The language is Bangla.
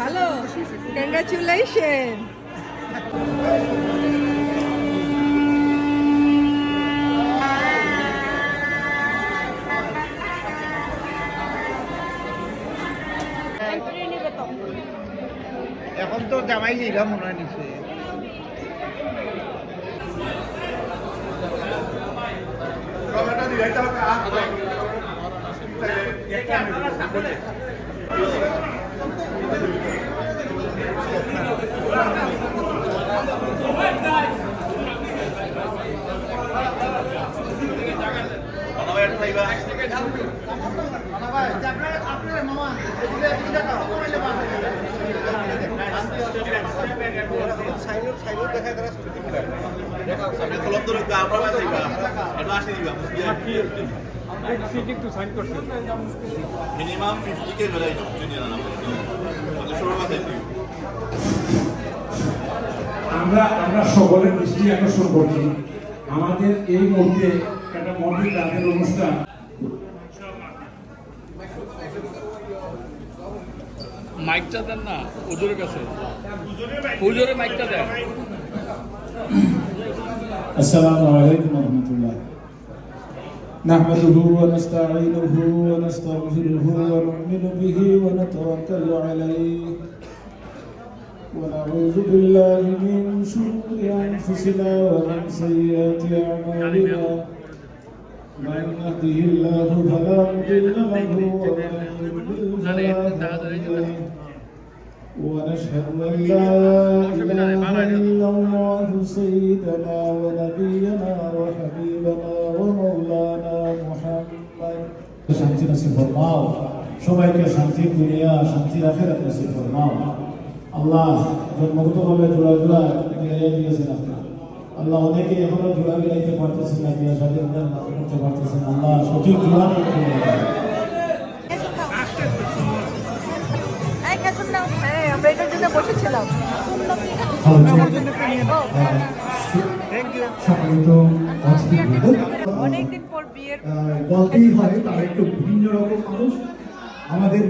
ভালো, কংগ্রাচুলেশন। এখন তো জামাই জায়গা মনে হয় নিচ্ছে। মিনিমাম 50K বেড়াই না জুনিয়র আমরা সকলের দৃষ্টি আকর্ষণ করছি আমাদের এই মুহূর্তে একটা মন্দির রাতের অনুষ্ঠান। মাইকটা দেন না হুজুরের কাছে, হুজুরে মাইকটা দেন। আসসালামু আলাইকুম ওয়া রাহমাতুল্লাহ। نحمده ونستعينه ونستغفره ونؤمن به ونتوكل عليه ونعوذ بالله من شرور أنفسنا ومن سيئات أعمالنا من يهده الله فلا مضل له ومن يضلل فلا هادي له ونشهد أن لا إله إلا الله سيدنا ونبينا وحبيبنا ومولانا محمد শান্তি নসিব ফরমাও, সবাইকে শান্তির দুনিয়া শান্তির আখিরাত নসিব ফরমাও। আল্লাহ জন্মগতভাবে জোড়া জোড়া মিলাইয়া দিয়েছেন আপনার আল্লাহ, অনেকে এখনো জোড়া মিলাইতে পারতেছেন না, বিয়ে শাদী করতে পারতেছেন। আল্লাহ সঠিক জোড়া করতে আমরা এটার জন্য বসেছিলাম। অনেকদিন পর বিয়ের বলতেই হয় তারা একটু ভিন্ন রকম মানুষ আমাদের।